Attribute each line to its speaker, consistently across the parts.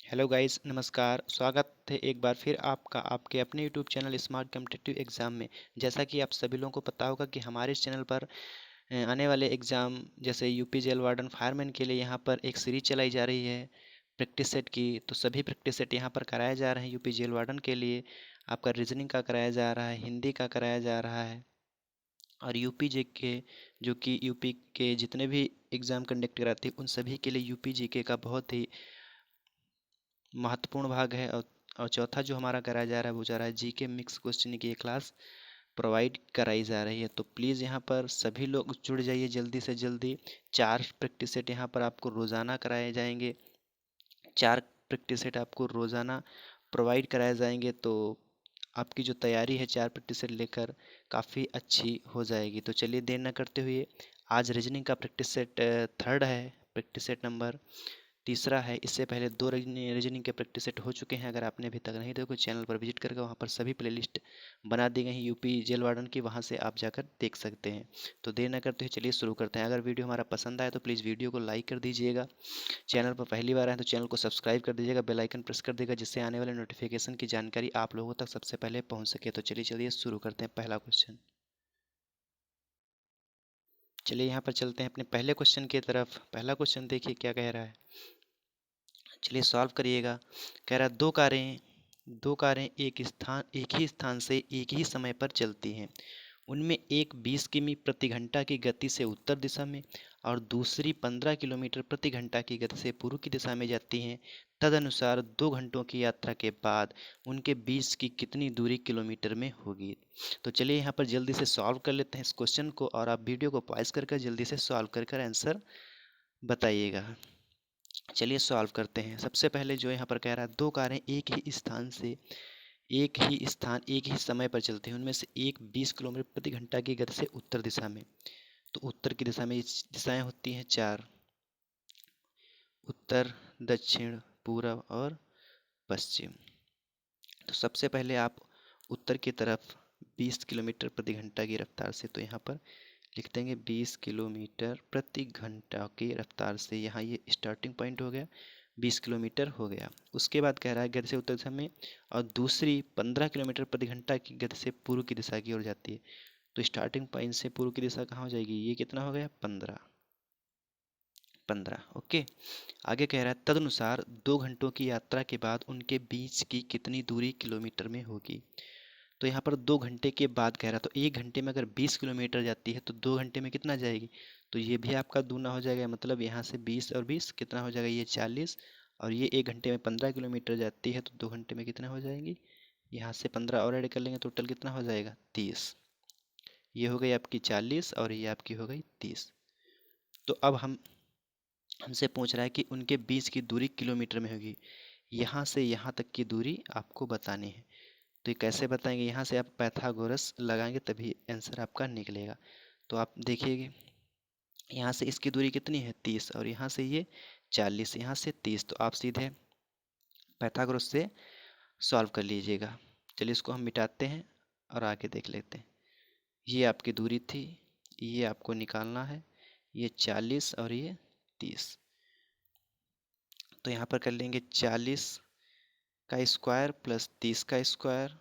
Speaker 1: Hello guys, नमस्कार। स्वागत है एक बार फिर आपका आपके अपने YouTube channel smart competitive exam में। जैसा कि आप सभी लोगों को पता होगा कि हमारे इस चैनल पर आने वाले एग्ज़ाम जैसे यूपी जेल वार्डन फायरमैन के लिए यहाँ पर एक सीरीज चलाई जा रही है प्रैक्टिस सेट की। तो सभी प्रैक्टिस सेट यहाँ पर कराए जा रहे हैं यूपी जेल वार्डन के लिए। आपका रीजनिंग का कराया जा रहा है, हिंदी का कराया जा रहा है और यूपी जेके जो कि यूपी के जितने भी एग्ज़ाम कंडक्ट कराते हैं उन सभी के लिए यूपी जीके का बहुत ही महत्वपूर्ण भाग है। और चौथा जो हमारा कराया जा रहा है वो जा रहा है जीके मिक्स क्वेश्चन की ये क्लास प्रोवाइड कराई जा रही है। तो प्लीज़ यहाँ पर सभी लोग जुड़ जाइए जल्दी से जल्दी। 4 प्रैक्टिस सेट यहाँ पर आपको रोज़ाना कराए जाएंगे। 4 प्रैक्टिस सेट आपको रोज़ाना प्रोवाइड कराए जाएंगे। तो आपकी जो तैयारी है 4 प्रैक्टिस सेट लेकर काफ़ी अच्छी हो जाएगी। तो चलिए देर न करते हुए आज रीजनिंग का प्रैक्टिस सेट थर्ड है, प्रैक्टिस सेट नंबर तीसरा है। इससे पहले 2 रीजनिंग के प्रैक्टिस सेट हो चुके हैं। अगर आपने अभी तक नहीं देखो चैनल पर विजिट करके वहाँ पर सभी प्लेलिस्ट बना दी गई हैं यूपी जेल वार्डन की, वहाँ से आप जाकर देख सकते हैं। तो देर न करते हुए चलिए शुरू करते हैं। अगर वीडियो हमारा पसंद आए तो प्लीज़ वीडियो को लाइक कर दीजिएगा। चैनल पर पहली बार आए तो चैनल को सब्सक्राइब कर दीजिएगा, बेल आइकन प्रेस कर देगा जिससे आने वाले नोटिफिकेशन की जानकारी आप लोगों तक सबसे पहले पहुँच सके। तो चलिए चलिए शुरू करते हैं पहला क्वेश्चन। चलिए यहाँ पर चलते हैं अपने पहले क्वेश्चन की तरफ। पहला क्वेश्चन देखिए क्या कह रहा है, चलिए सॉल्व करिएगा। कह रहा है दो कारें एक ही स्थान से एक ही समय पर चलती हैं। उनमें एक 20 किमी प्रति घंटा की गति से उत्तर दिशा में और दूसरी 15 किलोमीटर प्रति घंटा की गति से पूर्व की दिशा में जाती हैं। तदनुसार 2 घंटों की यात्रा के बाद उनके बीच की कितनी दूरी किलोमीटर में होगी। तो चलिए यहाँ पर जल्दी से सॉल्व कर लेते हैं इस क्वेश्चन को और आप वीडियो को पॉज कर जल्दी से सॉल्व कर आंसर बताइएगा। चलिए सॉल्व करते हैं। सबसे पहले जो यहाँ पर कह रहा है 2 कारें एक ही समय पर चलती हैं। उनमें से एक 20 किलोमीटर प्रति घंटा की गति से उत्तर दिशा में। तो उत्तर की दिशा में दिशाएं होती हैं 4, उत्तर, दक्षिण, पूर्व और पश्चिम। तो सबसे पहले आप उत्तर की तरफ 20 किलोमीटर प्रति घंटा की रफ्तार से, तो यहाँ पर लिख देंगे 20 किलोमीटर प्रति घंटा की रफ्तार से। यहाँ ये स्टार्टिंग पॉइंट हो गया, 20 किलोमीटर हो गया। उसके बाद कह रहा है गति से उत्तर दिशा में और दूसरी 15 किलोमीटर प्रति घंटा की गति से पूर्व की दिशा की ओर जाती है। तो स्टार्टिंग पॉइंट से पूर्व की दिशा कहाँ हो जाएगी, ये कितना हो गया 15। ओके। आगे कह रहा है तदनुसार 2 घंटों की यात्रा के बाद उनके बीच की कितनी दूरी किलोमीटर में होगी। तो यहाँ पर 2 घंटे के बाद कह रहा, तो 1 घंटे में अगर 20 किलोमीटर जाती है तो 2 घंटे में कितना जाएगी, तो ये भी आपका दूना हो जाएगा। मतलब यहाँ से 20 और 20 कितना हो जाएगा, ये 40। और ये 1 घंटे में 15 किलोमीटर जाती है तो 2 घंटे में कितना हो जाएंगी, यहाँ से 15 और ऐड कर लेंगे, टोटल कितना हो जाएगा 30। ये हो गई आपकी 40 और ये आपकी हो गई 30। तो अब हमसे पूछ रहा है कि उनके बीच की दूरी किलोमीटर में होगी। यहाँ से यहाँ तक की दूरी आपको बतानी है। तो ये कैसे बताएंगे, यहाँ से आप पाइथागोरस लगाएंगे तभी आंसर आपका निकलेगा। तो आप देखिए यहाँ से इसकी दूरी कितनी है 30 और यहाँ से ये 40, यहाँ से 30। तो आप सीधे पाइथागोरस से सॉल्व कर लीजिएगा। चलिए इसको हम मिटाते हैं और आगे देख लेते हैं। ये आपकी दूरी थी, ये आपको निकालना है, ये 40 और ये 30। तो यहाँ पर कर लेंगे 40 का स्क्वायर प्लस 30 का स्क्वायर।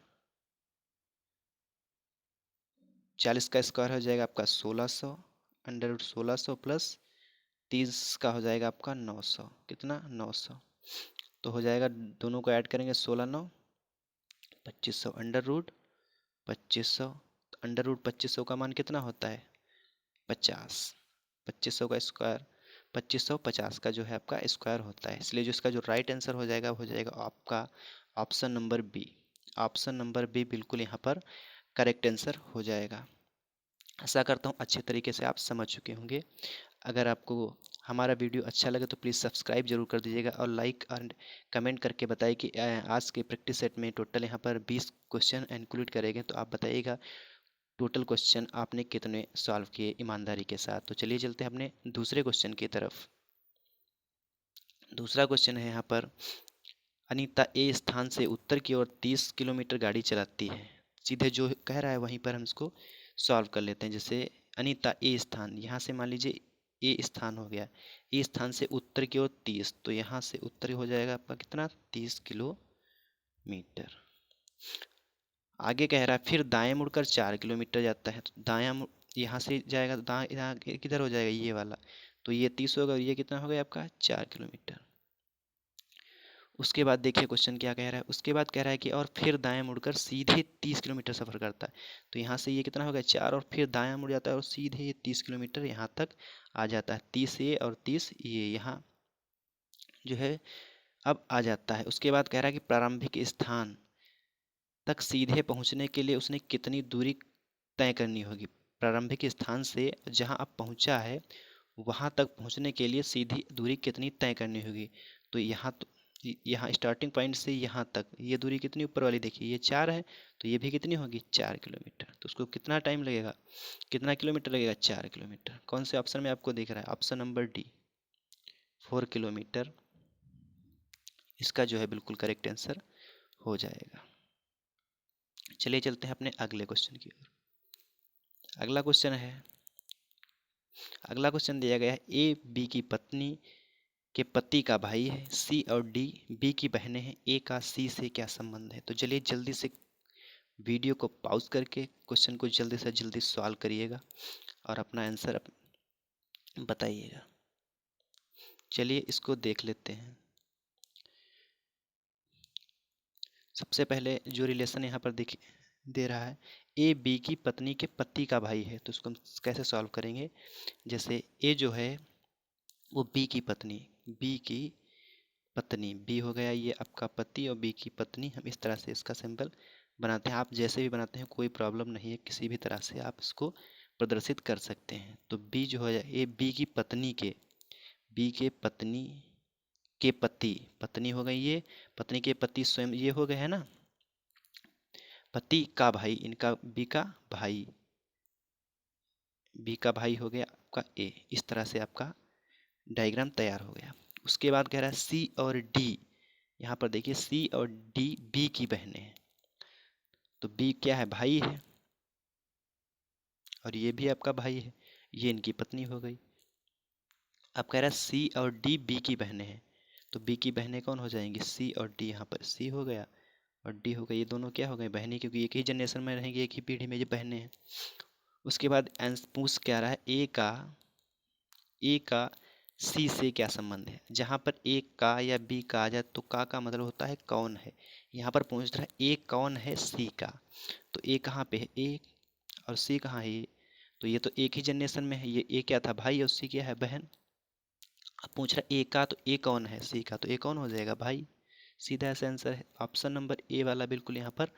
Speaker 1: 40 का स्क्वायर हो जाएगा आपका 1600, अंडर रूट 1600 प्लस 30 का हो जाएगा आपका 900। कितना 900। तो हो जाएगा, दोनों को ऐड करेंगे 16 9 2500, अंडर रूट 2500। अंडर रूट 2500 का मान कितना होता है 50। 2500 का स्क्वायर 2550 का जो है आपका स्क्वायर होता है। इसलिए जो इसका जो राइट आंसर हो जाएगा वो हो जाएगा आपका option number B. Option number B बिल्कुल यहाँ पर करेक्ट आंसर हो जाएगा। आशा करता हूँ अच्छे तरीके से आप समझ चुके होंगे। अगर आपको हमारा वीडियो अच्छा लगे तो प्लीज़ सब्सक्राइब जरूर कर दीजिएगा और लाइक और कमेंट करके बताइए कि आज के प्रैक्टिस सेट में टोटल यहाँ पर 20 क्वेश्चन इंक्लूड करेंगे। तो आप बताइएगा टोटल क्वेश्चन आपने कितने सॉल्व किए ईमानदारी के साथ। तो चलिए चलते हैं अपने दूसरे क्वेश्चन की तरफ। दूसरा क्वेश्चन है यहाँ पर, अनीता ए स्थान से उत्तर की ओर 30 किलोमीटर गाड़ी चलाती है। सीधे जो कह रहा है वहीं पर हम इसको सॉल्व कर लेते हैं। जैसे अनीता ए स्थान, यहाँ से मान लीजिए ए स्थान हो गया, ए स्थान से उत्तर की ओर 30, तो यहाँ से उत्तर हो जाएगा आपका कितना 30 किलोमीटर। आगे कह रहा है फिर दाएं मुड़कर 4 किलोमीटर जाता है, तो दायां यहाँ से जाएगा तो दाएं यहाँ किधर हो जाएगा ये वाला, तो ये 30 होगा और ये कितना हो गया आपका 4 किलोमीटर। उसके बाद देखिए क्वेश्चन क्या कह रहा है, उसके बाद कह रहा है कि और फिर दाएं मुड़कर सीधे 30 किलोमीटर सफर करता है, तो यहाँ से ये कितना हो गया 4 और फिर दायां मुड़ जाता है और सीधे ये 30 किलोमीटर यहाँ तक आ जाता है, 30 ये और 30 ये यहाँ जो है अब आ जाता है। उसके बाद कह रहा है कि प्रारंभिक स्थान तक सीधे पहुंचने के लिए उसने कितनी दूरी तय करनी होगी। प्रारंभिक स्थान से जहां अब पहुंचा है वहां तक पहुंचने के लिए सीधी दूरी कितनी तय करनी होगी। तो यहाँ स्टार्टिंग पॉइंट से यहाँ तक ये दूरी कितनी ऊपर वाली देखिए ये 4 है, तो ये भी कितनी होगी 4 किलोमीटर। तो उसको कितना टाइम लगेगा, कितना किलोमीटर लगेगा 4 किलोमीटर। कौन से ऑप्शन में आपको दिख रहा है, ऑप्शन नंबर डी 4 किलोमीटर इसका जो है बिल्कुल करेक्ट आंसर हो जाएगा। चलिए चलते हैं अपने अगले क्वेश्चन की ओर। अगला क्वेश्चन है, अगला क्वेश्चन दिया गया है ए बी की पत्नी के पति का भाई है, सी और डी बी की बहनें हैं, ए का सी से क्या संबंध है। तो चलिए जल्दी से वीडियो को पॉज करके क्वेश्चन को जल्दी से जल्दी सॉल्व करिएगा और अपना आंसर बताइएगा। चलिए इसको देख लेते हैं। सबसे पहले जो रिलेशन यहाँ पर दे रहा है, ए बी की पत्नी के पति का भाई है, तो उसको हम कैसे सॉल्व करेंगे। जैसे ए जो है वो बी की पत्नी, बी की पत्नी, बी हो गया ये आपका पति और बी की पत्नी, हम इस तरह से इसका सिंबल बनाते हैं। आप जैसे भी बनाते हैं कोई प्रॉब्लम नहीं है, किसी भी तरह से आप इसको प्रदर्शित कर सकते हैं। तो बी जो है ए बी की पत्नी के, बी के पत्नी के पति, पत्नी हो गई ये, पत्नी के पति स्वयं ये हो गए है ना, पति का भाई, इनका बी का भाई, बी का भाई हो गया आपका ए। इस तरह से आपका डायग्राम तैयार हो गया। उसके बाद कह रहा है सी और डी, यहाँ पर देखिए सी और डी बी की बहनें हैं, तो बी क्या है भाई है और ये भी आपका भाई है, ये इनकी पत्नी हो गई। अब कह रहा है सी और डी बी की बहनें हैं, तो बी की बहनें कौन हो जाएंगी सी और डी, यहाँ पर सी हो गया और डी हो गई, ये दोनों क्या हो गए बहनें, क्योंकि एक ही जनरेशन में रहेंगे, एक ही पीढ़ी में ये बहनें हैं। उसके बाद पूछ क्या रहा है ए का सी से क्या संबंध है। जहाँ पर ए का या बी का आ जाए तो का मतलब होता है कौन है, यहाँ पर पूछ रहा है ए कौन है सी का, तो ए कहाँ पे है ए और सी कहाँ है ये, तो ये तो एक ही जनरेशन में है, ये ए क्या था भाई और सी क्या है बहन। अब पूछ रहा है ए का, तो ए कौन है सी का, तो ए कौन हो जाएगा भाई, सीधा ऐसा आंसर है ऑप्शन नंबर ए वाला बिल्कुल यहाँ पर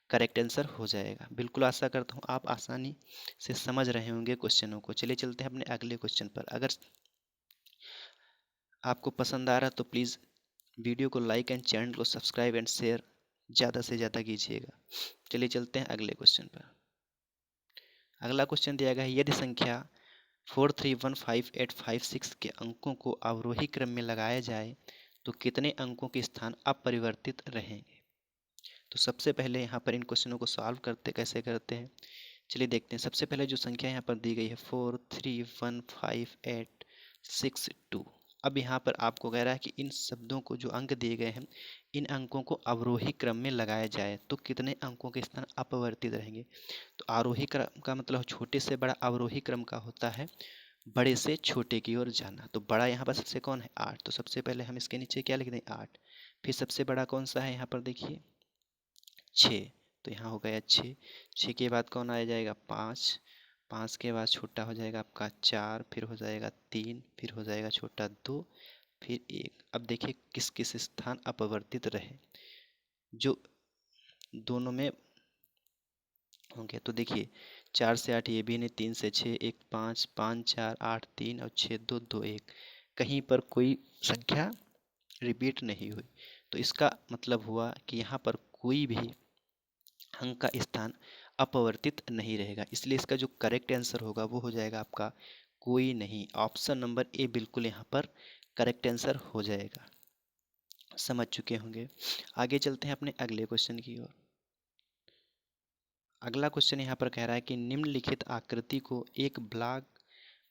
Speaker 1: करेक्ट आंसर हो जाएगा। बिल्कुल आशा करता हूँ आप आसानी से समझ रहे होंगे क्वेश्चनों को। चलिए चलते हैं अपने अगले क्वेश्चन पर। अगर आपको पसंद आ रहा तो प्लीज़ वीडियो को लाइक एंड चैनल को सब्सक्राइब एंड शेयर ज़्यादा से ज़्यादा कीजिएगा। चलिए चलते हैं अगले क्वेश्चन पर। अगला क्वेश्चन दिया गया है यदि संख्या 4315856 के अंकों को अवरोही क्रम में लगाया जाए तो कितने अंकों के स्थान अपरिवर्तित रहेंगे। तो सबसे पहले यहाँ पर इन क्वेश्चनों को सॉल्व कैसे करते हैं, चलिए देखते हैं। सबसे पहले जो संख्या यहाँ पर दी गई है 4315862, अब यहाँ पर आपको कह रहा है कि इन शब्दों को जो अंक दिए गए हैं इन अंकों को अवरोही क्रम में लगाया जाए तो कितने अंकों के स्थान अपरिवर्तित रहेंगे। तो आरोही क्रम का मतलब छोटे से बड़ा, अवरोही क्रम का होता है बड़े से छोटे की ओर जाना। तो बड़ा यहाँ पर सबसे कौन है 8, तो सबसे पहले हम इसके नीचे क्या लिख दें 8। फिर सबसे बड़ा कौन सा है यहाँ पर देखिए 6, तो यहाँ हो गया 6। 6 के बाद कौन आ जाएगा 5, 5 के बाद छोटा हो जाएगा आपका 4, फिर हो जाएगा 3, फिर हो जाएगा छोटा 2, फिर 1। अब देखिए किस किस स्थान अपवर्तित रहे जो दोनों में होंगे। तो देखिए 4 से 8 ये भी नहीं, 3 से 6 1 5 5 4 8 3 और 6 2 2 1, कहीं पर कोई संख्या रिपीट नहीं हुई। तो इसका मतलब हुआ कि यहाँ पर कोई भी अंक का स्थान अपवर्तित नहीं रहेगा, इसलिए इसका जो करेक्ट आंसर होगा वो हो जाएगा आपका कोई नहीं, ऑप्शन नंबर ए बिल्कुल यहाँ पर करेक्ट आंसर हो जाएगा। समझ चुके होंगे। आगे चलते हैं अपने अगले क्वेश्चन की ओर। अगला क्वेश्चन यहाँ पर कह रहा है कि निम्नलिखित आकृति को एक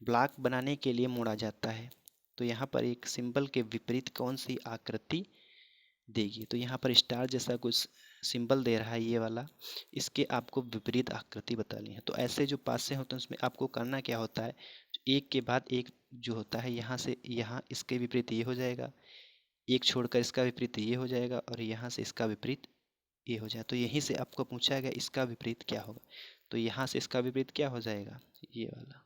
Speaker 1: ब्लॉक बनाने के लिए मोड़ा जाता है। तो यहाँ पर एक सिंबल के विपरीत कौन सी आकृति देगी? तो यहाँ पर स्टार जैसा कुछ सिंबल दे रहा है ये वाला, इसके आपको विपरीत आकृति बतानी है। तो ऐसे जो पासे होते हैं उसमें आपको करना क्या होता है, एक के बाद एक जो होता है, यहाँ से यहाँ इसके विपरीत ये हो जाएगा, एक छोड़कर इसका विपरीत ये हो जाएगा, और यहाँ से इसका विपरीत ये हो जाए। तो यहीं से आपको पूछा गया इसका विपरीत क्या होगा। तो यहाँ से इसका विपरीत क्या हो जाएगा, ये वाला।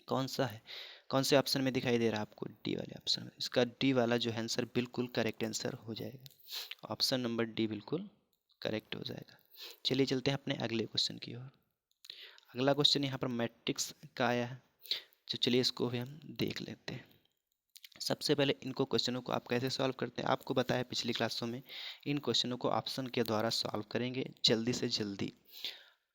Speaker 1: कौन सा है, कौन से ऑप्शन में दिखाई दे रहा है आपको? डी वाले ऑप्शन में। इसका डी वाला जो आंसर बिल्कुल करेक्ट आंसर हो जाएगा। ऑप्शन नंबर डी बिल्कुल करेक्ट हो जाएगा। चलिए चलते हैं अपने अगले क्वेश्चन की ओर। अगला क्वेश्चन यहाँ पर मैट्रिक्स का आया है, तो चलिए इसको भी हम देख लेते हैं। सबसे पहले इनको क्वेश्चनों को आप कैसे सॉल्व करते हैं, आपको बताया पिछली क्लासों में। इन क्वेश्चनों को ऑप्शन के द्वारा सॉल्व करेंगे जल्दी से जल्दी।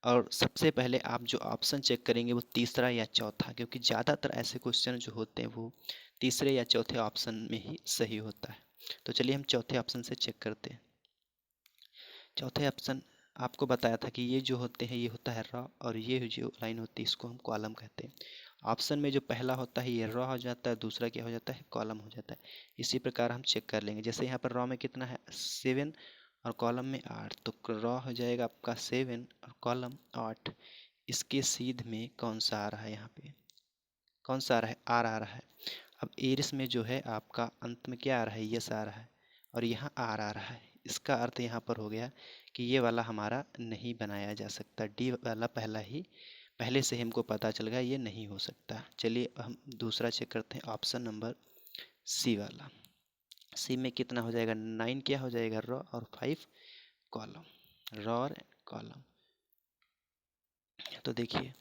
Speaker 1: और सबसे पहले आप जो ऑप्शन चेक करेंगे वो तीसरा या चौथा, क्योंकि ज़्यादातर ऐसे क्वेश्चन जो होते हैं वो तीसरे या चौथे ऑप्शन में ही सही होता है। तो चलिए हम चौथे ऑप्शन से चेक करते हैं। चौथे ऑप्शन आपको बताया था कि ये जो होते हैं ये होता है रॉ, और ये जो लाइन होती है इसको हम कॉलम कहते हैं। ऑप्शन में जो पहला होता है ये रॉ हो जाता है, दूसरा क्या हो जाता है, कॉलम हो जाता है। इसी प्रकार हम चेक कर लेंगे। जैसे यहाँ पर रॉ में कितना है 7 और कॉलम में 8, तो रॉ हो जाएगा आपका 7 और कॉलम 8। इसके सीध में कौन सा आ रहा है, यहाँ पे कौन सा आ रहा है, आर आ रहा है। अब एरिस में जो है आपका अंत में क्या आ रहा है, यस आ रहा है, और यहाँ आर आ रहा है। इसका अर्थ यहाँ पर हो गया कि ये वाला हमारा नहीं बनाया जा सकता। डी वाला पहले से हमको पता चल गया ये नहीं हो सकता। चलिए हम दूसरा चेक करते हैं, ऑप्शन नंबर सी वाला। सी में कितना हो जाएगा, 9 क्या हो जाएगा, रॉ और 5 कॉलम, रॉ और कॉलम। तो देखिए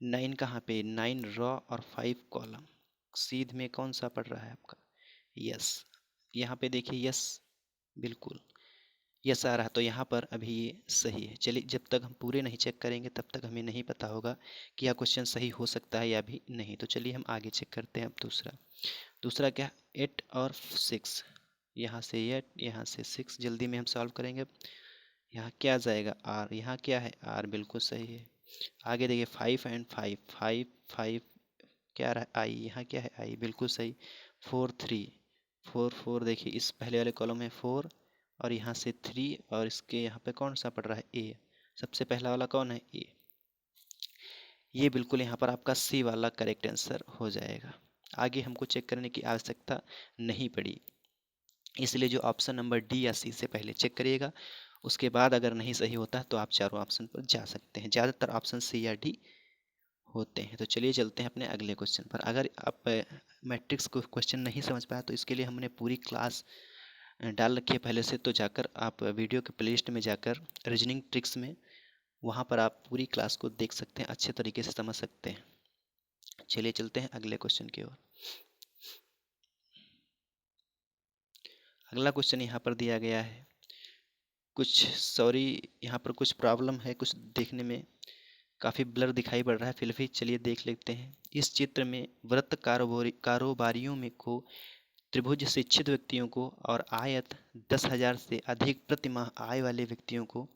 Speaker 1: 9 कहाँ पे, 9 रॉ और 5 कॉलम। सीध में कौन सा पड़ रहा है आपका, यस। यहाँ पे देखिए यस, बिल्कुल यस आ रहा है, तो यहाँ पर अभी ये सही है। चलिए जब तक हम पूरे नहीं चेक करेंगे तब तक हमें नहीं पता होगा कि यह क्वेश्चन सही हो सकता है या भी नहीं। तो चलिए हम आगे चेक करते हैं। अब दूसरा क्या, 8 और 6, यहाँ से 8 यहाँ से 6, जल्दी में हम सॉल्व करेंगे। अब यहाँ क्या आ जाएगा, आर, यहाँ क्या है, आर, बिल्कुल सही है। आगे देखिए 5 एंड 5, 5 5 क्या आ रहा है, आई, यहाँ क्या है, आई, बिल्कुल सही। 4 3 4 4, देखिए इस पहले वाले कॉलम में 4 और यहाँ से 3, और इसके यहाँ पे कौन सा पड़ रहा है, ए। सबसे पहला वाला कौन है, ए। ये बिल्कुल यहाँ पर आपका सी वाला करेक्ट आंसर हो जाएगा। आगे हमको चेक करने की आवश्यकता नहीं पड़ी, इसलिए जो ऑप्शन नंबर डी या सी से पहले चेक करिएगा, उसके बाद अगर नहीं सही होता तो आप चारों ऑप्शन पर जा सकते हैं। ज़्यादातर ऑप्शन सी या डी होते हैं। तो चलिए चलते हैं अपने अगले क्वेश्चन पर। अगर आप मैट्रिक्स को क्वेश्चन नहीं समझ पाया तो इसके लिए हमने पूरी क्लास डाल रखी है पहले से, तो जाकर आप वीडियो के प्लेलिस्ट में जाकर रीजनिंग ट्रिक्स में, वहाँ पर आप पूरी क्लास को देख सकते हैं, अच्छे तरीके से समझ सकते हैं। चलिए चलते हैं अगले क्वेश्चन की ओर। अगला क्वेश्चन यहाँ पर दिया गया है, यहाँ पर कुछ प्रॉब्लम है, कुछ देखने में काफ़ी ब्लर दिखाई पड़ रहा है, फिर भी चलिए देख लेते हैं। इस चित्र में वृत्त कारोबारियों में को, त्रिभुज शिक्षित व्यक्तियों को, और आयत 10,000 से अधिक प्रति माह आय वाले व्यक्तियों को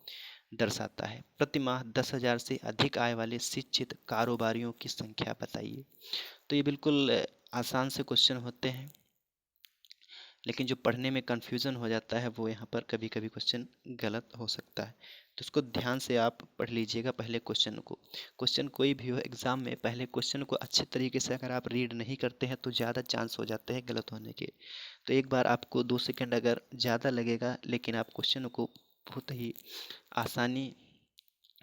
Speaker 1: दर्शाता है। प्रति माह 10,000 से अधिक आय वाले शिक्षित कारोबारियों की संख्या बताइए। तो ये बिल्कुल आसान से क्वेश्चन होते हैं, लेकिन जो पढ़ने में कन्फ्यूज़न हो जाता है वो यहाँ पर कभी कभी क्वेश्चन गलत हो सकता है। तो इसको ध्यान से आप पढ़ लीजिएगा पहले क्वेश्चन को। क्वेश्चन कोई भी हो एग्ज़ाम में, पहले क्वेश्चन को अच्छे तरीके से अगर आप रीड नहीं करते हैं तो ज़्यादा चांस हो जाते हैं गलत होने के। तो एक बार आपको 2 सेकंड अगर ज़्यादा लगेगा, लेकिन आप क्वेश्चन को बहुत ही आसानी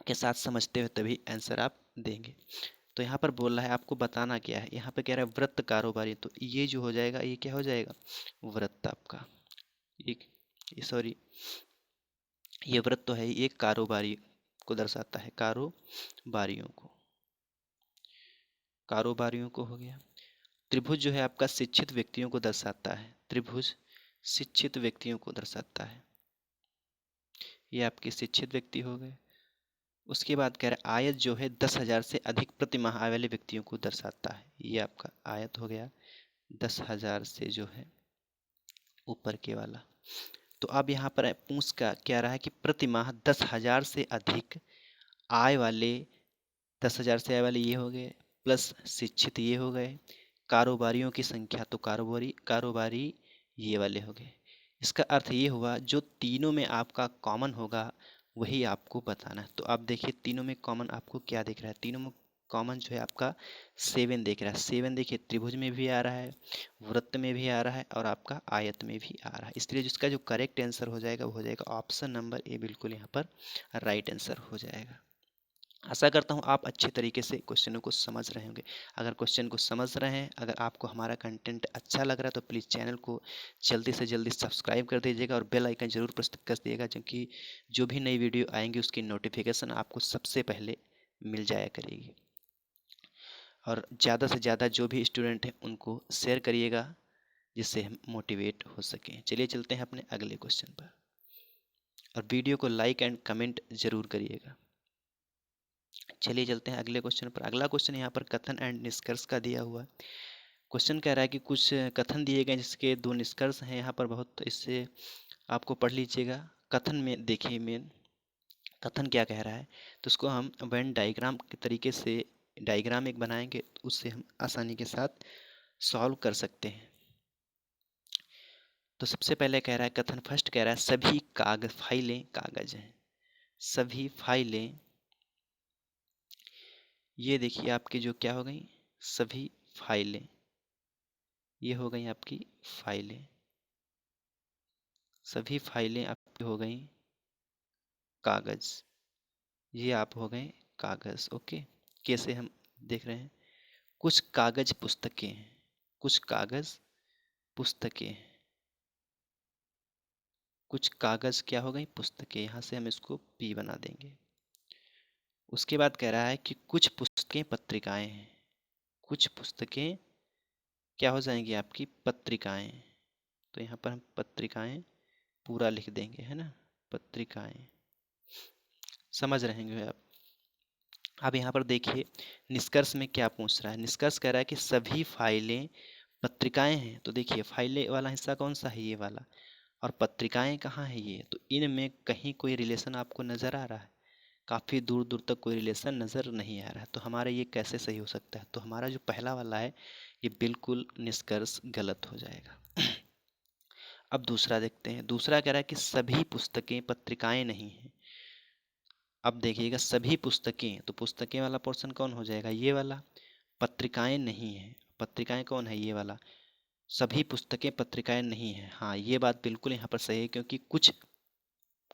Speaker 1: के साथ समझते हुए तभी आंसर आप देंगे। तो यहाँ पर बोल रहा है आपको बताना क्या है, यहाँ पे कह रहा है वृत्त कारोबारी, तो ये जो हो जाएगा ये क्या हो जाएगा, वृत्त आपका, ये सॉरी, ये वृत्त तो है, ये कारोबारी को दर्शाता है, कारोबारियों को हो गया। त्रिभुज जो है आपका शिक्षित व्यक्तियों को दर्शाता है, त्रिभुज शिक्षित व्यक्तियों को दर्शाता है, ये आपके शिक्षित व्यक्ति हो गए। उसके बाद कह रहा है आयत जो है 10,000 से अधिक प्रति माह आय वाले व्यक्तियों को दर्शाता है, ये आपका आयत हो गया 10,000 से जो है ऊपर के वाला। तो अब यहाँ पर पूछ का क्या रहा है कि प्रति माह 10,000 से अधिक आय वाले, 10,000 से आय वाले ये हो गए, प्लस शिक्षित ये हो गए, कारोबारियों की संख्या तो कारोबारी ये वाले हो गए। इसका अर्थ ये हुआ जो तीनों में आपका कॉमन होगा वही आपको बताना है। तो आप देखिए तीनों में कॉमन आपको क्या दिख रहा है, तीनों में कॉमन जो है आपका 7 दिख रहा है। 7 देखिए त्रिभुज में भी आ रहा है, वृत्त में भी आ रहा है और आपका आयत में भी आ रहा है। इसलिए जिसका जो करेक्ट आंसर हो जाएगा वो हो जाएगा ऑप्शन नंबर ए, बिल्कुल यहाँ पर राइट आंसर हो जाएगा। आशा करता हूँ आप अच्छे तरीके से क्वेश्चनों को समझ रहे होंगे। अगर क्वेश्चन को समझ रहे हैं, अगर आपको हमारा कंटेंट अच्छा लग रहा है तो प्लीज़ चैनल को जल्दी से जल्दी सब्सक्राइब कर दीजिएगा और बेल आइकन ज़रूर प्रेस कर दिएगा, क्योंकि जो भी नई वीडियो आएंगी उसकी नोटिफिकेशन आपको सबसे पहले मिल जाया करेगी। और ज़्यादा से ज़्यादा जो भी स्टूडेंट हैं उनको शेयर करिएगा जिससे हम मोटिवेट हो सकें। चलिए चलते हैं अपने अगले क्वेश्चन पर, और वीडियो को लाइक एंड कमेंट ज़रूर करिएगा। चलिए चलते हैं अगले क्वेश्चन पर। अगला क्वेश्चन यहाँ पर कथन एंड निष्कर्ष का दिया हुआ है। क्वेश्चन कह रहा है कि कुछ कथन दिए गए जिसके 2 निष्कर्ष हैं यहाँ पर, बहुत इससे आपको पढ़ लीजिएगा। कथन में देखिए मेन कथन क्या कह रहा है, तो उसको हम वेन डायग्राम के तरीके से डायग्राम एक बनाएंगे तो उससे हम आसानी के साथ सॉल्व कर सकते हैं। तो सबसे पहले कह रहा है कथन फर्स्ट कह रहा है सभी फाइलें कागज हैं। सभी फाइलें, ये देखिए आपकी जो क्या हो गई, सभी फाइलें, ये हो गई आपकी फाइलें। सभी फाइलें आपकी हो गई कागज, ये आप हो गए कागज। ओके, कैसे हम देख रहे हैं, कुछ कागज पुस्तकें हैं, कुछ कागज पुस्तकें हैं, कुछ कागज क्या हो गई पुस्तकें, यहाँ से हम इसको पी बना देंगे। उसके बाद कह रहा है कि कुछ पुस्तकें पत्रिकाएं हैं। कुछ पुस्तकें क्या हो जाएंगी आपकी पत्रिकाएं, तो यहाँ पर हम पत्रिकाएं पूरा लिख देंगे, है ना, पत्रिकाएं। समझ रहे हैं आप। अब यहाँ पर देखिए निष्कर्ष में क्या पूछ रहा है, निष्कर्ष कह रहा है कि सभी फाइलें पत्रिकाएं हैं। तो देखिए फाइलें वाला हिस्सा कौन सा है, ये वाला, और पत्रिकाएं कहाँ है, ये, तो इनमें कहीं कोई रिलेशन आपको नज़र आ रहा है, काफ़ी दूर दूर तक कोई रिलेशन नज़र नहीं आ रहा है। तो हमारा ये कैसे सही हो सकता है, तो हमारा जो पहला वाला है ये बिल्कुल निष्कर्ष गलत हो जाएगा। अब दूसरा देखते हैं, दूसरा कह रहा है कि सभी पुस्तकें पत्रिकाएं नहीं हैं। अब देखिएगा सभी पुस्तकें, तो पुस्तकें वाला पोर्शन कौन हो जाएगा, ये वाला, पत्रिकाएं नहीं है, पत्रिकाएं कौन है, ये वाला। सभी पुस्तकें पत्रिकाएं नहीं है, हाँ ये बात बिल्कुल यहाँ पर सही है, क्योंकि कुछ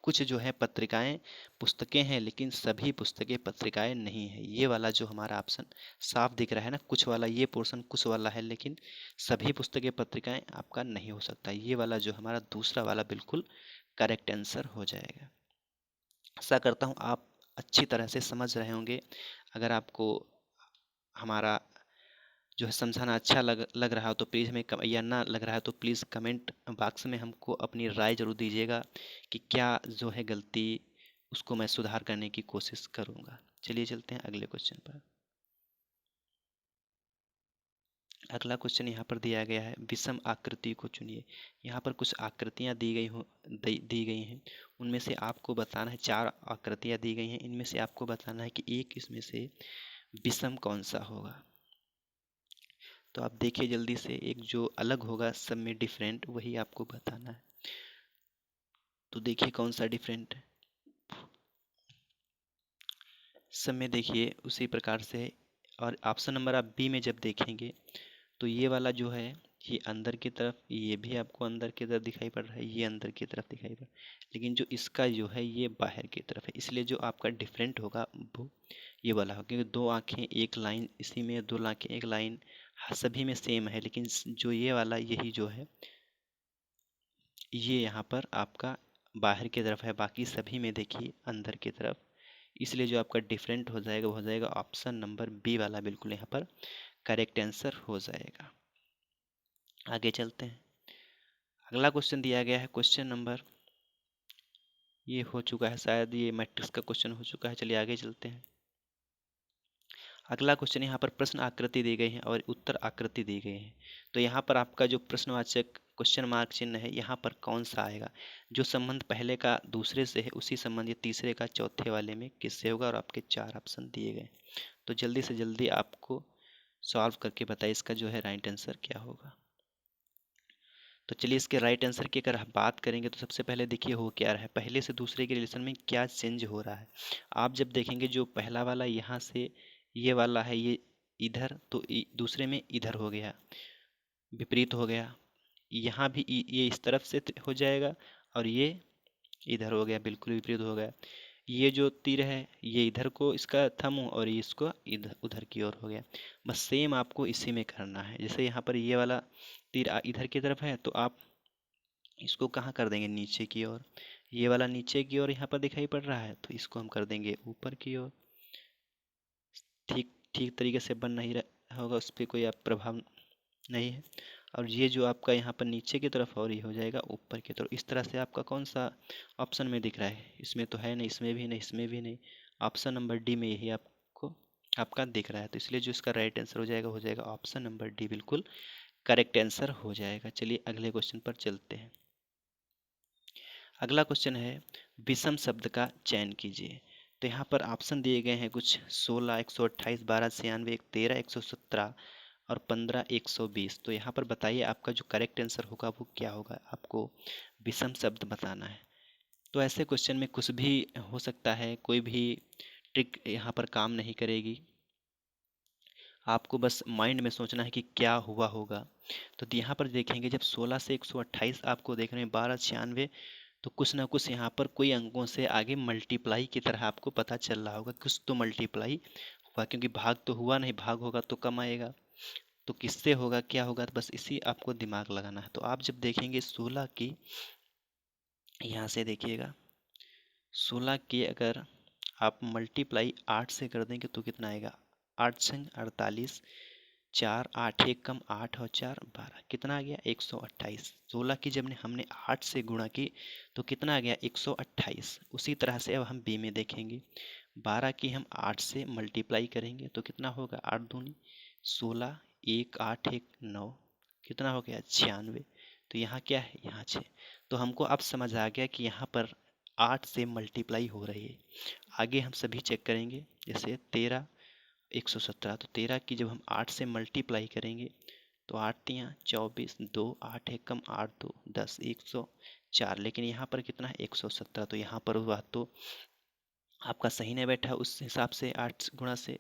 Speaker 1: कुछ जो है पत्रिकाएं पुस्तकें हैं लेकिन सभी पुस्तकें पत्रिकाएं नहीं है। ये वाला जो हमारा ऑप्शन साफ दिख रहा है ना, कुछ वाला, ये पोर्शन कुछ वाला है लेकिन सभी पुस्तकें पत्रिकाएं आपका नहीं हो सकता। ये वाला जो हमारा दूसरा वाला बिल्कुल करेक्ट आंसर हो जाएगा। आशा करता हूँ आप अच्छी तरह से समझ रहे होंगे। अगर आपको हमारा जो है समझाना अच्छा लग रहा हो तो प्लीज़ हमें या ना लग रहा है तो प्लीज़ कमेंट बॉक्स में हमको अपनी राय ज़रूर दीजिएगा कि क्या जो है गलती, उसको मैं सुधार करने की कोशिश करूँगा। चलिए चलते हैं अगले क्वेश्चन पर। अगला क्वेश्चन यहाँ पर दिया गया है विषम आकृति को चुनिए। यहाँ पर कुछ आकृतियाँ दी गई हैं, उनमें से आपको बताना है, 4 आकृतियाँ दी गई हैं, इनमें से आपको बताना है कि एक इसमें से विषम कौन सा होगा। तो आप देखिए जल्दी से, एक जो अलग होगा सब में डिफरेंट, वही आपको बताना है। तो देखिए कौन सा डिफरेंट है, सब में देखिए उसी प्रकार से है। और ऑप्शन नंबर आप बी में जब देखेंगे तो ये वाला जो है ये अंदर की तरफ, ये भी आपको अंदर की तरफ दिखाई पड़ रहा है, ये अंदर की तरफ दिखाई पड़ रहा है, लेकिन जो इसका जो है ये बाहर की तरफ है। इसलिए जो आपका डिफरेंट होगा वो ये वाला होगा, क्योंकि 2 आँखें एक लाइन, इसी में 2 आँखें एक लाइन, सभी में सेम है, लेकिन जो ये वाला यही जो है ये यहाँ पर आपका बाहर की तरफ है, बाकी सभी में देखिए अंदर की तरफ। इसलिए जो आपका डिफरेंट हो जाएगा वो हो जाएगा ऑप्शन नंबर बी वाला, बिल्कुल यहाँ पर करेक्ट आंसर हो जाएगा। आगे चलते हैं। अगला क्वेश्चन दिया गया है क्वेश्चन नंबर, ये हो चुका है शायद, ये मैट्रिक्स का क्वेश्चन हो चुका है। चलिए आगे चलते हैं। अगला क्वेश्चन यहाँ पर प्रश्न आकृति दी गई है और उत्तर आकृति दी गई है। तो यहाँ पर आपका जो प्रश्नवाचक क्वेश्चन मार्क चिन्ह है यहाँ पर कौन सा आएगा, जो संबंध पहले का दूसरे से है उसी संबंध ये तीसरे का चौथे वाले में किससे होगा, और आपके 4 ऑप्शन दिए गए। तो जल्दी से जल्दी आपको सॉल्व करके बताइए इसका जो है राइट आंसर क्या होगा। तो चलिए इसके राइट आंसर की अगर हम बात करेंगे तो सबसे पहले देखिए हो क्या रहा है, पहले से दूसरे के रिलेशन में क्या चेंज हो रहा है। आप जब देखेंगे जो पहला वाला यहाँ से ये वाला है ये इधर, तो दूसरे में इधर हो गया, विपरीत हो गया। यहाँ भी ये इस तरफ से हो जाएगा और ये इधर हो गया, बिल्कुल विपरीत हो गया। ये जो तीर है ये इधर को इसका थंब और ये इसको इधर उधर की ओर हो गया। बस सेम आपको इसी में करना है। जैसे यहाँ पर ये वाला तीर इधर की तरफ है तो आप इसको कहाँ कर देंगे, नीचे की ओर। ये वाला नीचे की ओर यहाँ पर दिखाई पड़ रहा है तो इसको हम कर देंगे ऊपर की ओर। ठीक ठीक तरीके से बन नहीं रहा होगा, उस पर कोई आप प्रभाव नहीं है। और ये जो आपका यहाँ पर नीचे की तरफ और ये हो जाएगा ऊपर की तरफ। इस तरह से आपका कौन सा ऑप्शन में दिख रहा है, इसमें तो है नहीं, इसमें भी नहीं, इसमें भी नहीं। ऑप्शन नंबर डी में यही आपको आपका दिख रहा है। तो इसलिए जो इसका राइट आंसर हो जाएगा ऑप्शन नंबर डी, बिल्कुल करेक्ट आंसर हो जाएगा। चलिए अगले क्वेश्चन पर चलते हैं। अगला क्वेश्चन है विषम शब्द का चयन कीजिए। तो यहाँ पर ऑप्शन दिए गए हैं कुछ 16, 128, 12, 96, 13, 117 और 15, 120। तो यहाँ पर बताइए आपका जो करेक्ट आंसर होगा वो क्या होगा। आपको विषम शब्द बताना है। तो ऐसे क्वेश्चन में कुछ भी हो सकता है, कोई भी ट्रिक यहाँ पर काम नहीं करेगी। आपको बस माइंड में सोचना है कि क्या हुआ होगा। तो यहाँ पर देखेंगे जब 16 से 128 आपको देख रहे हैं, 12, 96, तो कुछ ना कुछ यहाँ पर कोई अंकों से आगे मल्टीप्लाई की तरह आपको पता चल रहा होगा, कुछ तो मल्टीप्लाई हुआ, क्योंकि भाग तो हुआ नहीं, भाग होगा तो कम आएगा। तो किससे होगा, क्या होगा, तो बस इसी आपको दिमाग लगाना है। तो आप जब देखेंगे 16 की, यहाँ से देखिएगा 16 की अगर आप मल्टीप्लाई 8 से कर देंगे तो कितना आएगा, 8 संग 48, 4, 8 एक कम 8 और 4 12, कितना आ गया 128। 16 की जब हमने 8 से गुणा की तो कितना आ गया 128। उसी तरह से अब हम बी में देखेंगे, 12 की हम 8 से मल्टीप्लाई करेंगे तो कितना होगा, 8 दूनी 16, 1 8 1 9, कितना हो गया 96। तो यहाँ क्या है, यहाँ 6। तो हमको अब समझ आ गया कि यहाँ पर 8 से मल्टीप्लाई हो रही है। आगे हम सभी चेक करेंगे, जैसे 13, 117। तो 13 की जब हम 8 से मल्टीप्लाई करेंगे तो 8 तियाँ 24, 2 8 एक कम 8 2 10, 104। लेकिन यहाँ पर कितना है 117। तो यहाँ पर हुआ तो आपका सही नहीं बैठा उस हिसाब से 8 गुणा से।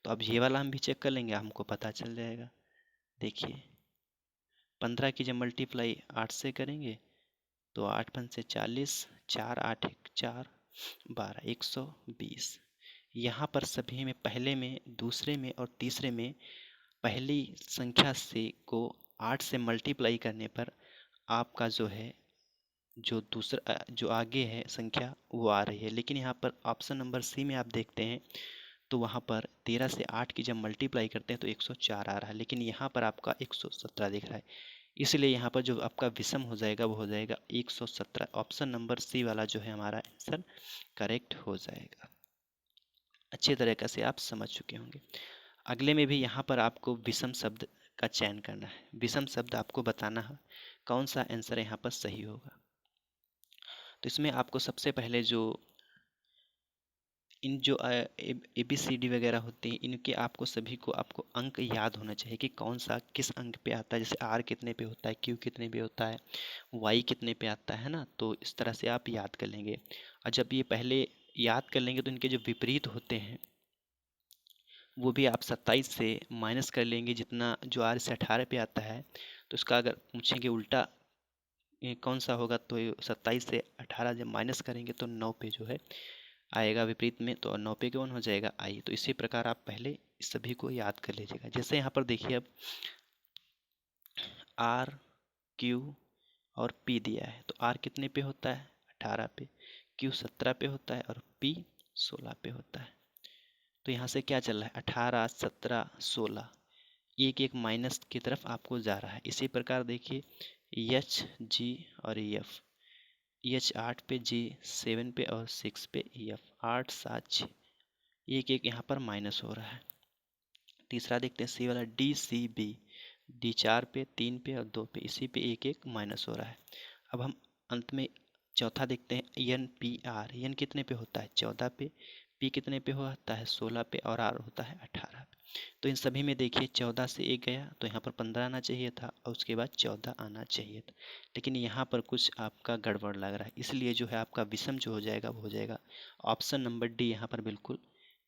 Speaker 1: तो अब ये वाला हम भी चेक कर लेंगे, हमको पता चल जाएगा। देखिए 15 की जब मल्टीप्लाई 8 से करेंगे तो 8 पंचे 40, 4 8 1 4 12, 120। यहाँ पर सभी में पहले में, दूसरे में और तीसरे में पहली संख्या से को 8 से मल्टीप्लाई करने पर आपका जो है जो दूसरा जो आगे है संख्या वो आ रही है। लेकिन यहाँ पर ऑप्शन नंबर सी में आप देखते हैं तो वहाँ पर 13 से 8 की जब मल्टीप्लाई करते हैं तो 104 आ रहा है, लेकिन यहाँ पर आपका 117 दिख रहा है। इसलिए यहाँ पर जो आपका विषम हो जाएगा वो हो जाएगा 117। ऑप्शन नंबर सी वाला जो है हमारा आंसर करेक्ट हो जाएगा। अच्छे तरीके से आप समझ चुके होंगे। अगले में भी यहाँ पर आपको विषम शब्द का चयन करना है। विषम शब्द आपको बताना है कौन सा आंसर यहाँ पर सही होगा। तो इसमें आपको सबसे पहले जो इन जो ए बी सी डी वगैरह होती हैं, इनके आपको सभी को आपको अंक याद होना चाहिए कि कौन सा किस अंक पे आता है। जैसे आर कितने पे होता है, क्यू कितने पे होता है, वाई कितने पे आता है ना। तो इस तरह से आप याद कर लेंगे। और जब ये पहले याद कर लेंगे तो इनके जो विपरीत होते हैं वो भी आप 27 से माइनस कर लेंगे। जितना जो आर से 18 पे आता है तो इसका अगर पूछेंगे उल्टा कौन सा होगा, तो 27 से 18 जब माइनस करेंगे तो 9 पे जो है आएगा विपरीत में, तो 9 पे कौन हो जाएगा आई। तो इसी प्रकार आप पहले इस सभी को याद कर लीजिएगा। जैसे यहाँ पर देखिए अब आर, क्यू और पी दिया है। तो आर कितने पे होता है 18 पे, क्यू 17 पे होता है और पी 16 पे होता है। तो यहाँ से क्या चल रहा है 18, 17, 16, एक एक माइनस की तरफ आपको जा रहा है। इसी प्रकार देखिए एच, जी और एफ, एच 8 पे, जी 7 पे और 6 पे, एफ 8 7 6, एक एक यहाँ पर माइनस हो रहा है। तीसरा देखते हैं सी वाला डी, सी, बी, डी 4 पे, 3 पे और 2 पे, इसी पे एक एक माइनस हो रहा है। अब हम अंत में चौथा देखते हैं एन, पी, आर। एन कितने पे होता है 14 पे, पी कितने पे होता है 16 पे और आर होता है 18 पे। तो इन सभी में देखिए 14 से 1 गया तो यहाँ पर 15 आना चाहिए था और उसके बाद 14 आना चाहिए था, लेकिन यहाँ पर कुछ आपका गड़बड़ लग रहा है, इसलिए जो है आपका विषम जो हो जाएगा वो हो जाएगा ऑप्शन नंबर डी यहाँ पर बिल्कुल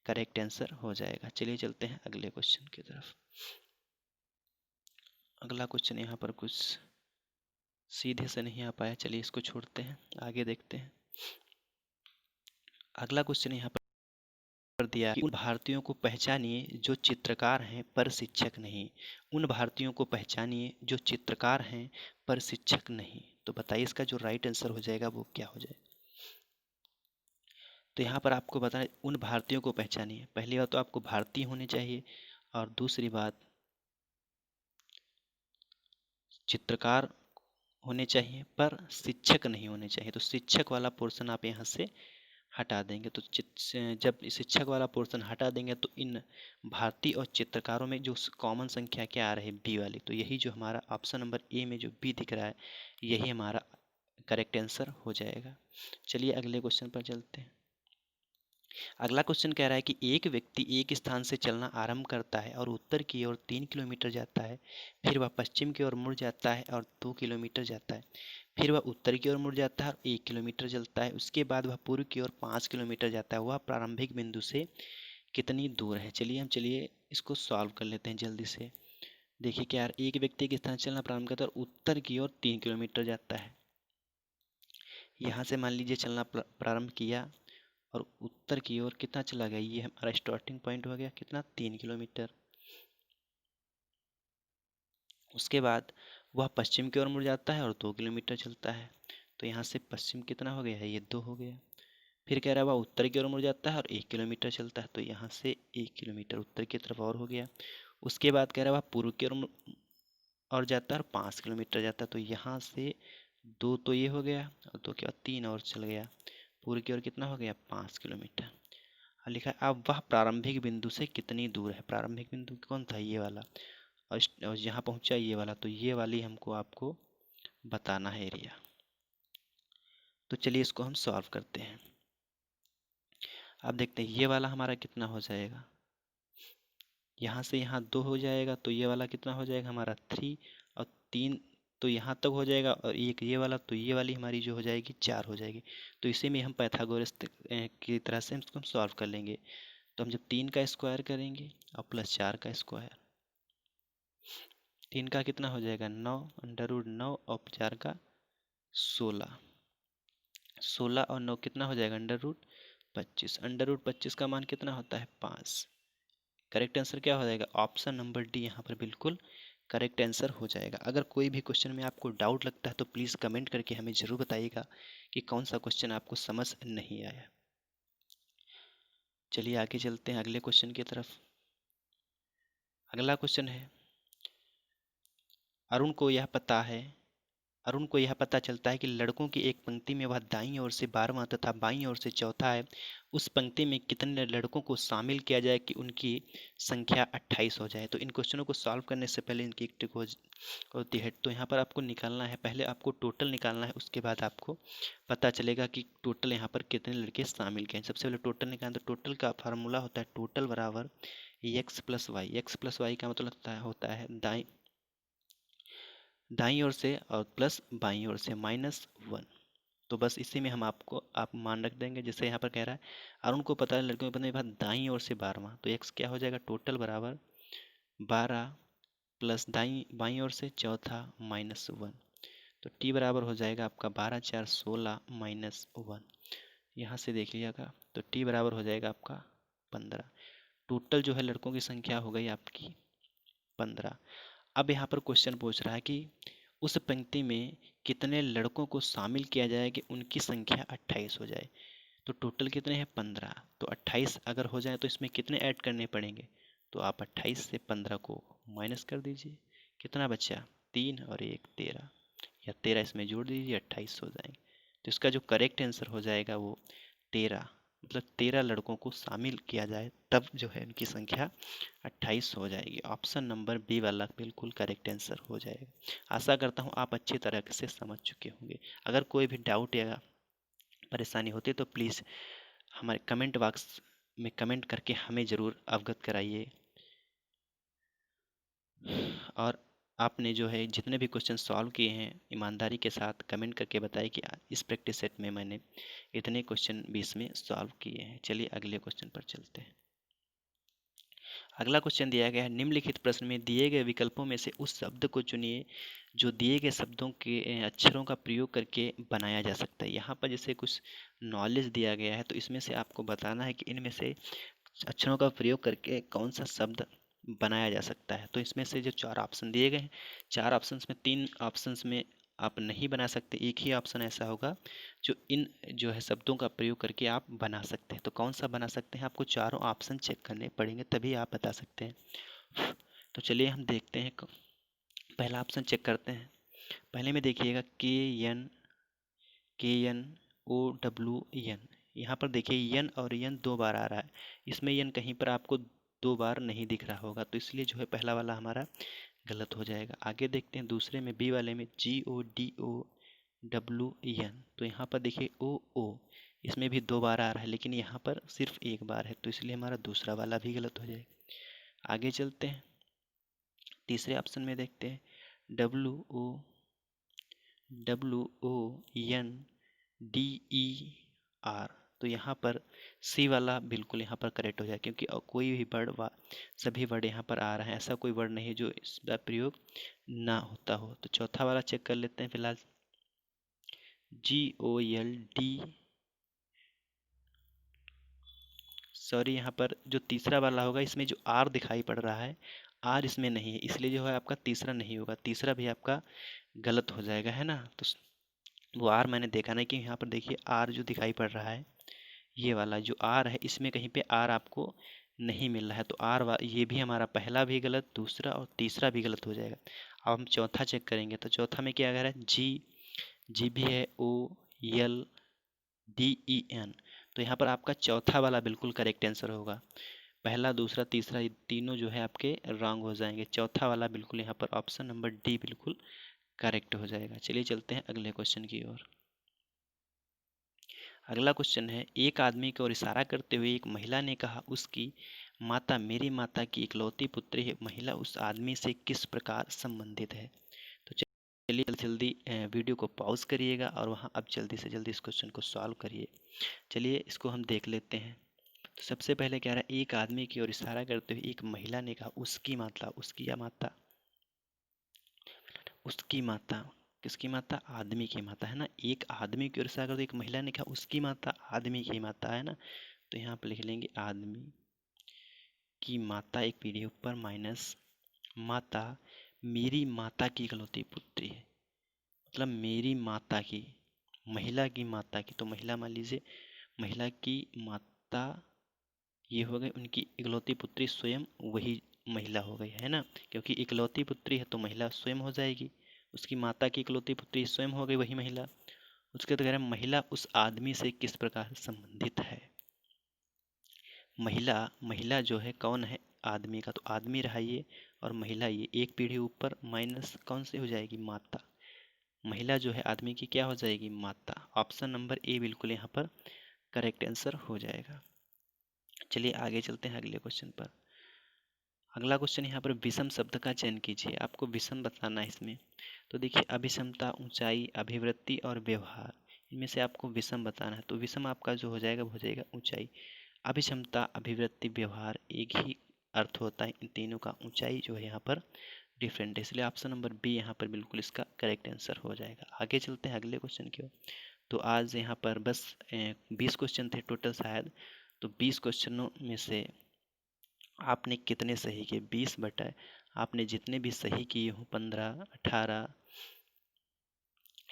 Speaker 1: करेक्ट आंसर हो जाएगा। चलिए चलते हैं अगले क्वेश्चन की तरफ। अगला क्वेश्चन यहाँ पर कुछ सीधे से नहीं आ पाया, चलिए इसको छोड़ते हैं, आगे देखते हैं। अगला क्वेश्चन यहाँ पर दिया कि उन भारतीयों को पहचानिए जो चित्रकार हैं पर शिक्षक नहीं। उन भारतीयों को पहचानिए जो चित्रकार हैं पर शिक्षक नहीं। तो बताइए इसका जो राइट आंसर हो जाएगा वो क्या हो जाएगा। तो यहाँ पर आपको बताना उन भारतीयों को पहचानिए, पहली बात तो आपको भारतीय होने चाहिए और दूसरी बात चित्रकार होने चाहिए पर शिक्षक नहीं होने चाहिए। तो शिक्षक वाला पोर्शन आप यहाँ से हटा देंगे, तो जब शिक्षक वाला पोर्शन हटा देंगे तो इन भारतीय और चित्रकारों में जो कॉमन संख्या क्या आ रही है बी वाली, तो यही जो हमारा ऑप्शन नंबर ए में जो बी दिख रहा है यही हमारा करेक्ट आंसर हो जाएगा। चलिए अगले क्वेश्चन पर चलते हैं। अगला क्वेश्चन कह रहा है कि एक व्यक्ति एक स्थान से चलना आरंभ करता है और उत्तर की ओर 3 किलोमीटर जाता है, फिर वह पश्चिम की ओर मुड़ जाता है और 2 किलोमीटर जाता है, फिर वह उत्तर की ओर मुड़ जाता है और 1 किलोमीटर चलता है, उसके बाद वह पूर्व की ओर 5 किलोमीटर जाता है। वह प्रारंभिक बिंदु से कितनी दूर है। चलिए इसको सॉल्व कर लेते हैं जल्दी से। देखिए क्या यार, एक व्यक्ति एक स्थान से चलना प्रारंभ करता है और उत्तर की ओर 3 किलोमीटर जाता है। यहाँ से मान लीजिए चलना प्रारंभ किया और उत्तर की ओर कितना चला गया, ये हमारा स्टार्टिंग पॉइंट हो गया कितना 3 किलोमीटर। उसके बाद वह पश्चिम की ओर मुड़ जाता है और 2 किलोमीटर चलता है, तो यहाँ से पश्चिम कितना हो गया है, ये 2 हो गया। फिर कह रहा है वह उत्तर की ओर मुड़ जाता है और 1 किलोमीटर चलता है, तो यहाँ से 1 किलोमीटर उत्तर की तरफ और हो गया। उसके बाद कह रहा है वह पूर्व की ओर और जाता है और 5 किलोमीटर जाता है, तो यहाँ से 2 तो ये हो गया और 2 के बाद 3 और चल गया, पूर्व की ओर कितना हो गया 5 किलोमीटर। लिखा है अब वह प्रारंभिक बिंदु से कितनी दूर है। प्रारंभिक बिंदु कौन था, ये वाला, और यहाँ पहुँचा ये वाला, तो ये वाली हमको आपको बताना है एरिया। तो चलिए इसको हम सॉल्व करते हैं। अब देखते हैं ये वाला हमारा कितना हो जाएगा, यहाँ से यहाँ 2 हो जाएगा, तो ये वाला कितना हो जाएगा हमारा 3 और 3 तो यहाँ तक हो जाएगा, और एक ये वाला, तो ये वाली हमारी जो हो जाएगी 4 हो जाएगी। तो इसी में हम पाइथागोरस की तरह से इसको हम सॉल्व कर लेंगे। तो हम जब 3 का स्क्वायर करेंगे और प्लस 4 का स्क्वायर, 3 का कितना हो जाएगा 9 अंडर रूट 9 और 4 का 16, 16 और 9 कितना हो जाएगा अंडर रूट 25। अंडर रूट 25 का मान कितना होता है 5। करेक्ट आंसर क्या हो जाएगा, ऑप्शन नंबर डी यहाँ पर बिल्कुल करेक्ट आंसर हो जाएगा। अगर कोई भी क्वेश्चन में आपको डाउट लगता है तो प्लीज़ कमेंट करके हमें ज़रूर बताइएगा कि कौन सा क्वेश्चन आपको समझ नहीं आया। चलिए आगे चलते हैं अगले क्वेश्चन की तरफ। अगला क्वेश्चन है, अरुण को यह पता है अरुण को यह पता चलता है कि लड़कों की एक पंक्ति में वह दाईं ओर से 12वां तथा बाईं ओर से चौथा है। उस पंक्ति में कितने लड़कों को शामिल किया जाए कि उनकी संख्या 28 हो जाए। तो इन क्वेश्चनों को सॉल्व करने से पहले इनकी एक ट्रिक होती है। तो यहाँ पर आपको निकालना है, पहले आपको टोटल निकालना है, उसके बाद आपको पता चलेगा कि टोटल यहाँ पर कितने लड़के शामिल किए हैं। सबसे पहले टोटल निकालना, तो टोटल का फार्मूला होता है टोटल बराबर X plus Y. X plus Y का मतलब होता है दाईं ओर से और प्लस बाईं ओर से -1। तो बस इसी में हम आप मान रख देंगे। जैसे यहाँ पर कह रहा है अरुण को पता है लड़कियों के पता दाईं ओर से 12वां, तो एक्स क्या हो जाएगा टोटल बराबर 12 प्लस बाईं ओर से चौथा -1, तो टी बराबर हो जाएगा आपका 12 4 16 -1। यहाँ से देख लीजिएगा, तो टी बराबर हो जाएगा आपका 15। टोटल जो है लड़कों की संख्या हो गई आपकी 15। अब यहाँ पर क्वेश्चन पूछ रहा है कि उस पंक्ति में कितने लड़कों को शामिल किया जाए कि उनकी संख्या 28 हो जाए। तो टोटल कितने हैं 15, तो 28 अगर हो जाए तो इसमें कितने ऐड करने पड़ेंगे, तो आप 28 से 15 को माइनस कर दीजिए, कितना बचा 3 और 1 13, या 13 इसमें जोड़ दीजिए 28 हो जाएंगे। तो इसका जो करेक्ट आंसर हो जाएगा वो 13, मतलब 13 लड़कों को शामिल किया जाए तब जो है उनकी संख्या 28 हो जाएगी। ऑप्शन नंबर बी वाला बिल्कुल करेक्ट आंसर हो जाएगा। आशा करता हूँ आप अच्छी तरह से समझ चुके होंगे। अगर कोई भी डाउट या परेशानी होती है तो प्लीज़ हमारे कमेंट बॉक्स में कमेंट करके हमें ज़रूर अवगत कराइए। और आपने जो है जितने भी क्वेश्चन सॉल्व किए हैं ईमानदारी के साथ कमेंट करके बताइए कि इस प्रैक्टिस सेट में मैंने इतने क्वेश्चन 20 में सॉल्व किए हैं। चलिए अगले क्वेश्चन पर चलते हैं। अगला क्वेश्चन दिया गया है, निम्नलिखित प्रश्न में दिए गए विकल्पों में से उस शब्द को चुनिए जो दिए गए शब्दों के अक्षरों का प्रयोग करके बनाया जा सकता है। यहाँ पर जैसे कुछ नॉलेज दिया गया है तो इसमें से आपको बताना है कि इनमें से अक्षरों का प्रयोग करके कौन सा शब्द बनाया जा सकता है। तो इसमें से जो 4 ऑप्शन दिए गए हैं, 4 ऑप्शंस में 3 ऑप्शंस में आप नहीं बना सकते, एक ही ऑप्शन ऐसा होगा जो इन जो है शब्दों का प्रयोग करके आप बना सकते हैं। तो कौन सा बना सकते हैं, आपको चारों ऑप्शन चेक करने पड़ेंगे तभी आप बता सकते हैं। तो चलिए हम देखते हैं, पहला ऑप्शन चेक करते हैं। पहले में देखिएगा KNOWN। यहाँ पर देखिए यन और यन 2 बार आ रहा है, इसमें यन कहीं पर आपको 2 बार नहीं दिख रहा होगा, तो इसलिए जो है पहला वाला हमारा गलत हो जाएगा। आगे देखते हैं दूसरे में बी वाले में GODOWN, तो यहाँ पर देखिए OO, इसमें भी 2 बार आ रहा है लेकिन यहाँ पर सिर्फ 1 बार है, तो इसलिए हमारा दूसरा वाला भी गलत हो जाएगा। आगे चलते हैं, तीसरे ऑप्शन में देखते हैं WOWONDER, तो यहाँ पर सी वाला बिल्कुल यहाँ पर करेक्ट हो जाए, क्योंकि कोई भी वर्ड सभी वर्ड यहाँ पर आ रहे हैं, ऐसा कोई वर्ड नहीं है जो इसका प्रयोग ना होता हो। तो चौथा वाला चेक कर लेते हैं फिलहाल, GOLD, सॉरी यहाँ पर जो तीसरा वाला होगा इसमें जो आर दिखाई पड़ रहा है, आर इसमें नहीं है, इसलिए जो है आपका तीसरा नहीं होगा, तीसरा भी आपका गलत हो जाएगा, है ना। तो वो आर मैंने देखा नहीं कि यहाँ पर देखिए आर जो दिखाई पड़ रहा है, ये वाला जो आर है इसमें कहीं पे आर आपको नहीं मिल रहा है, तो ये भी हमारा पहला भी गलत, दूसरा और तीसरा भी गलत हो जाएगा। अब हम चौथा चेक करेंगे, तो चौथा में क्या कह रहा है, जी भी है, OLDEN, तो यहाँ पर आपका चौथा वाला बिल्कुल करेक्ट आंसर होगा। पहला दूसरा तीसरा ये तीनों जो है आपके रॉन्ग हो जाएंगे, चौथा वाला बिल्कुल यहाँ पर ऑप्शन नंबर डी बिल्कुल करेक्ट हो जाएगा। चलिए चलते हैं अगले क्वेश्चन की ओर। अगला क्वेश्चन है, एक आदमी की ओर इशारा करते हुए एक महिला ने कहा, उसकी माता मेरी माता की इकलौती पुत्री है। महिला उस आदमी से किस प्रकार संबंधित है। तो चलिए जल्दी वीडियो को पॉज करिएगा और वहाँ अब जल्दी से जल्दी इस क्वेश्चन को सॉल्व करिए। चलिए इसको हम देख लेते हैं। तो सबसे पहले क्या रहा है, एक आदमी की ओर इशारा करते हुए एक महिला ने कहा, उसकी माता, उसकी या माता, उसकी माता, किसकी माता, आदमी की माता, है ना। एक आदमी की ओर इशारा करते एक महिला ने कहा उसकी माता, आदमी की माता, है ना। तो यहाँ पर लिख लेंगे आदमी की माता एक पीढ़ी ऊपर माइनस माता मेरी माता की इकलौती पुत्री है, मतलब मेरी माता की, महिला की माता की, तो महिला मान लीजिए महिला की माता ये हो गई, उनकी इकलौती पुत्री स्वयं वही महिला हो गई, है ना, क्योंकि इकलौती पुत्री है तो महिला स्वयं हो जाएगी, उसकी माता की इकलौती पुत्री स्वयं हो गई वही महिला। उसके तो कह रहे हैं महिला उस आदमी से किस प्रकार संबंधित है। महिला, महिला जो है कौन है, आदमी का, तो आदमी रहा ये और महिला ये एक पीढ़ी ऊपर माइनस कौन सी हो जाएगी, माता। महिला जो है आदमी की क्या हो जाएगी, माता। ऑप्शन नंबर ए बिल्कुल यहाँ पर करेक्ट आंसर हो जाएगा। चलिए आगे चलते हैं अगले क्वेश्चन पर। अगला क्वेश्चन यहाँ पर विषम शब्द का चयन कीजिए, आपको विषम बताना है इसमें। तो देखिए अभिक्षमता, ऊंचाई, अभिवृत्ति और व्यवहार, इनमें से आपको विषम बताना है। तो विषम आपका जो हो जाएगा वो हो जाएगा ऊंचाई। अभिक्षमता, अभिवृत्ति, व्यवहार एक ही अर्थ होता है इन तीनों का, ऊंचाई जो है यहाँ पर डिफरेंट है, इसलिए ऑप्शन नंबर बी यहाँ पर बिल्कुल इसका करेक्ट आंसर हो जाएगा। आगे चलते हैं अगले क्वेश्चन की ओर। तो आज यहाँ पर बस 20 क्वेश्चन थे टोटल शायद, तो 20 क्वेश्चनों में से आपने कितने सही किए, 20 बटा आपने जितने भी सही किए हो 15, 18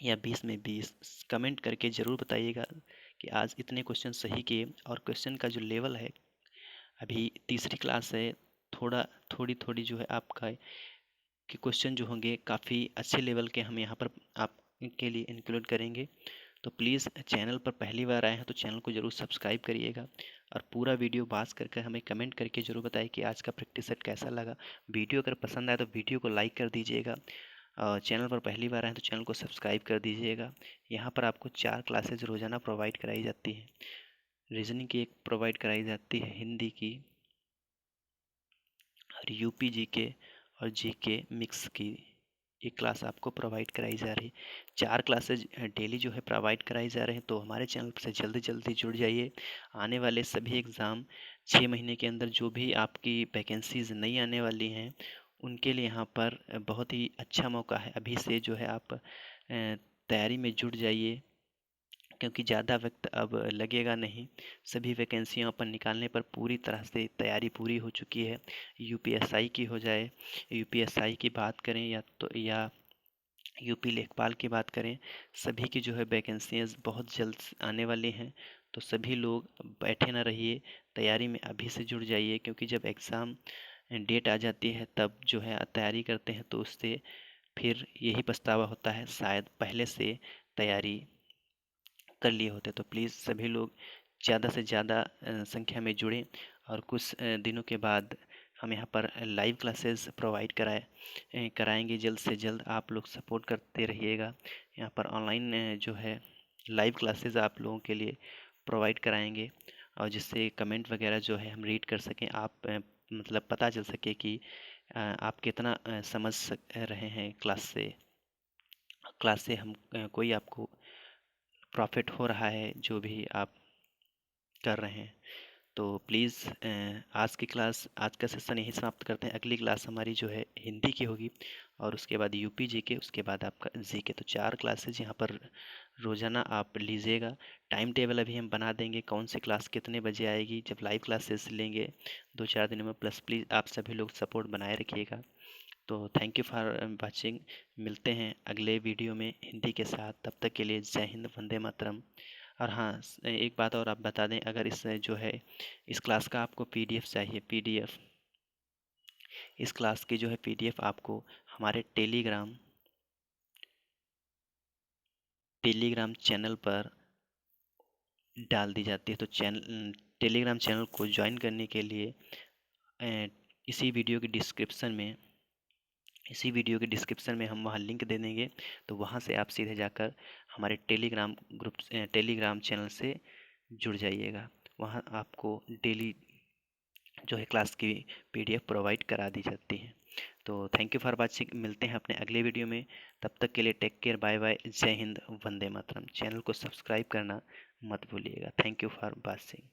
Speaker 1: या 20 में 20, कमेंट करके ज़रूर बताइएगा कि आज इतने क्वेश्चन सही किए। और क्वेश्चन का जो लेवल है, अभी तीसरी क्लास है, थोड़ी थोड़ी जो है आपका कि क्वेश्चन जो होंगे काफ़ी अच्छे लेवल के हम यहाँ पर आपके लिए इंक्लूड करेंगे। तो प्लीज़ चैनल पर पहली बार आए हैं तो चैनल को ज़रूर सब्सक्राइब करिएगा और पूरा वीडियो पास करके हमें कमेंट करके ज़रूर बताइए कि आज का प्रैक्टिस सेट कैसा लगा। वीडियो अगर पसंद आए तो वीडियो को लाइक कर दीजिएगा और चैनल पर पहली बार आए तो चैनल को सब्सक्राइब कर दीजिएगा। यहाँ पर आपको 4 क्लासेज रोज़ाना प्रोवाइड कराई जाती हैं। रीजनिंग की एक प्रोवाइड कराई जाती है, हिंदी की और यूपी जीके और जीके मिक्स की ये क्लास आपको प्रोवाइड कराई जा रही है। 4 क्लासेज डेली जो है प्रोवाइड कराई जा रहे हैं। तो हमारे चैनल से जल्दी जल्दी जुड़ जाइए। आने वाले सभी एग्ज़ाम 6 महीने के अंदर जो भी आपकी वैकेंसीज़ नई आने वाली हैं उनके लिए यहाँ पर बहुत ही अच्छा मौका है। अभी से जो है आप तैयारी में जुट जाइए, क्योंकि ज़्यादा वक्त अब लगेगा नहीं। सभी वैकेंसियों पर निकालने पर पूरी तरह से तैयारी पूरी हो चुकी है। यूपीएसआई की हो जाए, यूपीएसआई की बात करें या यूपी लेखपाल की बात करें, सभी की जो है वैकेंसीज बहुत जल्द आने वाली हैं। तो सभी लोग बैठे ना रहिए, तैयारी में अभी से जुड़ जाइए, क्योंकि जब एग्ज़ाम डेट आ जाती है तब जो है तैयारी करते हैं तो उससे फिर यही पछतावा होता है, शायद पहले से तैयारी कर लिए होते। तो प्लीज़ सभी लोग ज़्यादा से ज़्यादा संख्या में जुड़ें। और कुछ दिनों के बाद हम यहाँ पर लाइव क्लासेस प्रोवाइड कराएंगे जल्द से जल्द। आप लोग सपोर्ट करते रहिएगा। यहाँ पर ऑनलाइन जो है लाइव क्लासेस आप लोगों के लिए प्रोवाइड कराएंगे, और जिससे कमेंट वगैरह जो है हम रीड कर सकें। आप मतलब पता चल सके कि आप कितना रहे हैं क्लास से हम कोई आपको प्रॉफिट हो रहा है जो भी आप कर रहे हैं। तो प्लीज़ आज का सेशन यहीं समाप्त करते हैं। अगली क्लास हमारी जो है हिंदी की होगी, और उसके बाद यूपी जीके, उसके बाद आपका जीके। तो 4 क्लासेज यहाँ पर रोज़ाना आप लीजिएगा। टाइम टेबल अभी हम बना देंगे, कौन सी क्लास कितने बजे आएगी जब लाइव क्लासेस लेंगे 2-4 दिनों में। प्लस प्लीज़ आप सभी लोग सपोर्ट बनाए रखिएगा। तो थैंक यू फॉर वाचिंग। मिलते हैं अगले वीडियो में हिंदी के साथ। तब तक के लिए जय हिंद, वंदे मातरम। और हाँ, एक बात और आप बता दें, अगर जो है इस क्लास का आपको पीडीएफ चाहिए, पीडीएफ इस क्लास की जो है पीडीएफ आपको हमारे टेलीग्राम चैनल पर डाल दी जाती है। तो टेलीग्राम चैनल को ज्वाइन करने के लिए अ, इसी वीडियो की डिस्क्रिप्शन में हम वहाँ लिंक दे देंगे। तो वहाँ से आप सीधे जाकर हमारे टेलीग्राम चैनल से जुड़ जाइएगा। वहाँ आपको डेली जो है क्लास की पीडीएफ प्रोवाइड करा दी जाती है। तो थैंक यू फॉर वाचिंग। मिलते हैं अपने अगले वीडियो में। तब तक के लिए टेक केयर, बाय बाय, जय हिंद, वंदे मातरम। चैनल को सब्सक्राइब करना मत भूलिएगा। Thank you for watching.